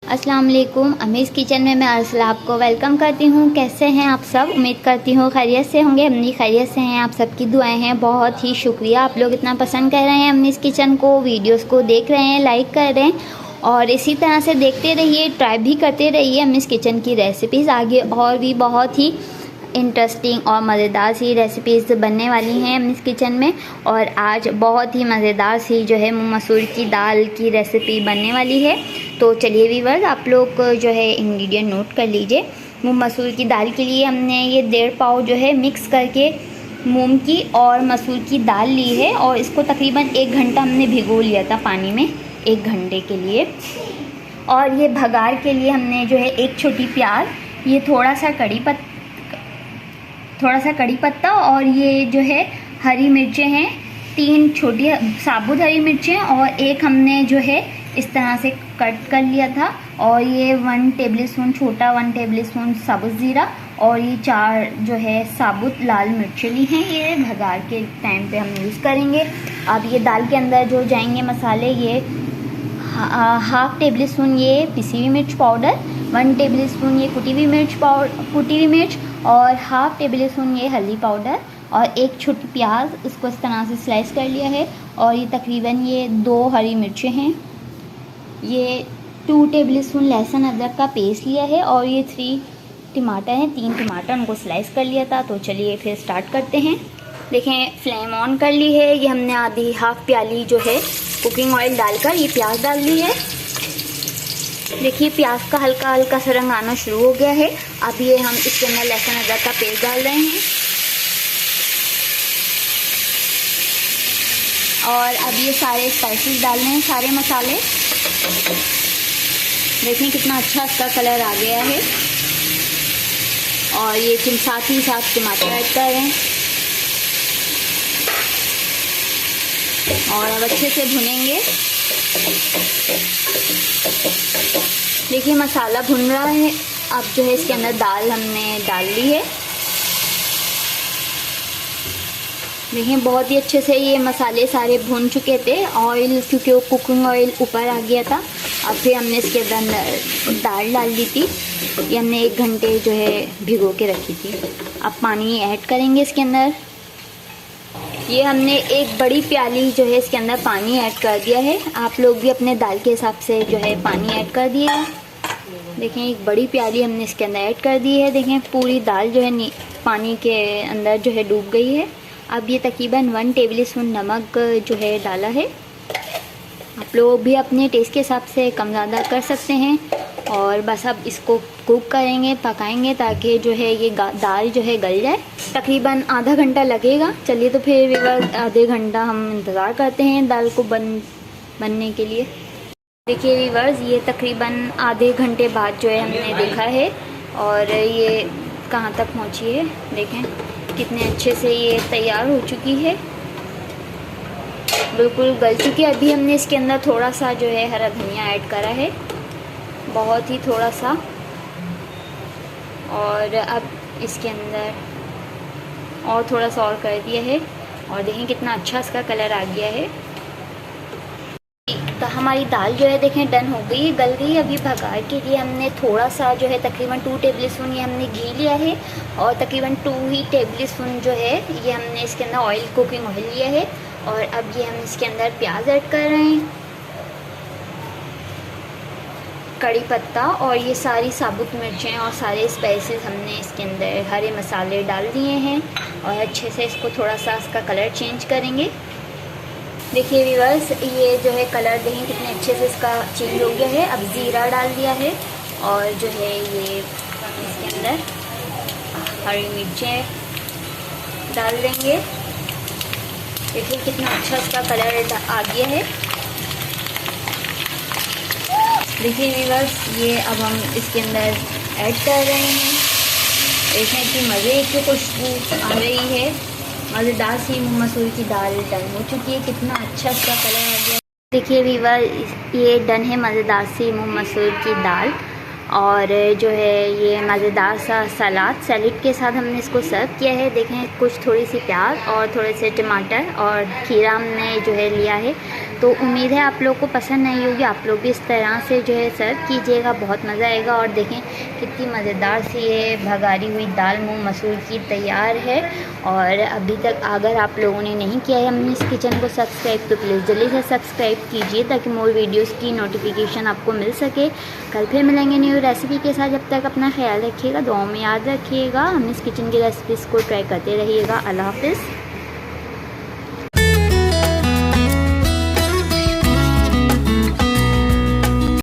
अस्सलाम वालेकुम। अमीज़ किचन में मैं अरसला आपको वेलकम करती हूँ। कैसे हैं आप सब? उम्मीद करती हूँ खैरियत से होंगे। अम्मी खैरियत से हैं। आप सबकी दुआएं हैं। बहुत ही शुक्रिया, आप लोग इतना पसंद कर रहे हैं अम्मीज़ किचन को, वीडियोस को देख रहे हैं, लाइक कर रहे हैं और इसी तरह से देखते रहिए, ट्राई भी करते रहिए अम्मीज़ किचन की रेसिपीज़। आगे और भी बहुत ही इंटरेस्टिंग और मज़ेदार सी रेसिपीज़ बनने वाली हैं अम्मीज़ किचन में। और आज बहुत ही मज़ेदार सी जो है मूंग मसूर की दाल की रेसिपी बनने वाली है। तो चलिए व्यूअर्स, आप लोग जो है इंग्रेडिएंट नोट कर लीजिए। मूंग मसूर की दाल के लिए हमने ये 1.5 पाव जो है मिक्स करके मूंग की और मसूर की दाल ली है और इसको तकरीबन 1 घंटा हमने भिगो लिया था पानी में, 1 घंटे के लिए। और ये भगार के लिए हमने जो है 1 छोटी प्याज, ये थोड़ा सा कड़ी पत्ता और ये जो है हरी मिर्चें हैं, 3 छोटी साबुत हरी मिर्चें और 1 हमने जो है इस तरह से कट कर लिया था। और ये 1 टेबलस्पून छोटा 1 टेबलस्पून साबुत ज़ीरा और ये 4 जो है साबुत लाल मिर्चें ली हैं। ये भगार के टाइम पे हम यूज़ करेंगे। अब ये दाल के अंदर जो जाएंगे मसाले, ये 1/2 टेबलस्पून ये पिसी हुई मिर्च पाउडर, 1 टेबलस्पून ये कुटी हुई मिर्च और 1/2 टेबलस्पून ये हल्दी पाउडर और 1 छोटी प्याज, इसको इस तरह से स्लाइस कर लिया है। और ये तकरीबन ये 2 हरी मिर्चें हैं, ये 2 टेबलस्पून लहसुन अदरक का पेस्ट लिया है और ये 3 टमाटर हैं, 3 टमाटर उनको स्लाइस कर लिया था। तो चलिए फिर स्टार्ट करते हैं। देखें, फ्लेम ऑन कर ली है। ये हमने आधी 1/2 प्याली जो है कुकिंग ऑयल डालकर ये प्याज डाल ली है। देखिए प्याज का हल्का हल्का सा रंग आना शुरू हो गया है। अब ये हम इसके अंदर लहसुन अदरक का पेस्ट डाल रहे हैं और अब ये सारे स्पाइसेस डाल रहे हैं, सारे मसाले। देखिए कितना अच्छा इसका कलर आ गया है। और ये साथ ही साथ टमाटर ऐड कर रहे हैं और अब अच्छे से भुनेंगे। देखिए मसाला भुन रहा है। अब जो है इसके अंदर दाल हमने डाल ली है। देखिए बहुत ही अच्छे से ये मसाले सारे भुन चुके थे। ऑयल, क्योंकि वो कुकिंग ऑयल ऊपर आ गया था। अब फिर हमने इसके अंदर दाल डाल दी थी। ये हमने 1 घंटे जो है भिगो के रखी थी। अब पानी ऐड करेंगे इसके अंदर। ये हमने 1 बड़ी प्याली जो है इसके अंदर पानी ऐड कर दिया है। आप लोग भी अपने दाल के हिसाब से जो है पानी ऐड कर दिए। देखें 1 बड़ी प्याली हमने इसके अंदर ऐड कर दी है। देखें पूरी दाल जो है पानी के अंदर जो है डूब गई है। अब ये तकरीबन 1 टेबलस्पून नमक जो है डाला है। आप लोग भी अपने टेस्ट के हिसाब से कम ज़्यादा कर सकते हैं। और बस अब इसको कुक करेंगे, पकाएंगे ताकि जो है ये दाल जो है गल जाए। तकरीबन आधा घंटा लगेगा। चलिए तो फिर व्यूअर्स आधे घंटा हम इंतज़ार करते हैं दाल को बनने के लिए। देखिए व्यूअर्स, ये तकरीबन आधे घंटे बाद जो है हमने देखा है और ये कहाँ तक पहुँची है। देखें कितने अच्छे से ये तैयार हो चुकी है, बिल्कुल गल चुकी है। अभी हमने इसके अंदर थोड़ा सा जो है हरा धनिया ऐड करा है, बहुत ही थोड़ा सा। और अब इसके अंदर और थोड़ा सा और कर दिया है और देखें कितना अच्छा इसका कलर आ गया है। तो हमारी दाल जो है देखें डन हो गई, गल गई। अभी भगार के लिए हमने थोड़ा सा जो है तकरीबन 2 टेबलस्पून ये हमने घी लिया है और तकरीबन 2 ही टेबलस्पून जो है ये हमने इसके अंदर ऑयल, कुकिंग ऑयल लिया है। और अब ये हम इसके अंदर प्याज ऐड कर रहे हैं, कड़ी पत्ता और ये सारी साबुत मिर्चें और सारे स्पाइसेस हमने इसके अंदर हरे मसाले डाल दिए हैं और अच्छे से इसको थोड़ा सा इसका कलर चेंज करेंगे। देखिए व्यूअर्स, ये जो है कलर देखें कितने अच्छे से इसका चेंज हो गया है। अब ज़ीरा डाल दिया है और जो है ये इसके अंदर हरी मिर्चें डाल देंगे। देखिए कितना अच्छा इसका कलर आ गया है। देखिए व्यूअर्स, ये अब हम इसके अंदर ऐड कर रहे हैं। देखें कि मज़े की खुशबू आ रही है। मज़ेदार सी मूंग मसूर की दाल डन हो चुकी है। कितना अच्छा इसका कलर आ गया। देखिए व्यूअर्स, ये डन है मज़ेदार सी मूंग मसूर की दाल। और जो है ये मज़ेदार सा सैलेड के साथ हमने इसको सर्व किया है। देखें कुछ थोड़ी सी प्याज और थोड़े से टमाटर और खीरा हमने जो है लिया है। तो उम्मीद है आप लोग को पसंद नहीं होगी, आप लोग भी इस तरह से जो है सर्व कीजिएगा, बहुत मज़ा आएगा। और देखें कितनी मज़ेदार सी ये भगारी हुई दाल मूंग मसूर की तैयार है। और अभी तक अगर आप लोगों ने नहीं किया है हमने इस किचन को सब्सक्राइब, तो प्लीज़ जल्दी से सब्सक्राइब कीजिए ताकि मोर वीडियोज़ की नोटिफिकेशन आपको मिल सके। कल फिर मिलेंगे न्यू रेसिपी के साथ, जब तक अपना ख्याल रखिएगा, दुआओं में याद रखिएगा। हमने इस किचन की रेसिपीज़ को ट्राई करते रहिएगा। अल्लाह हाफ़िज़।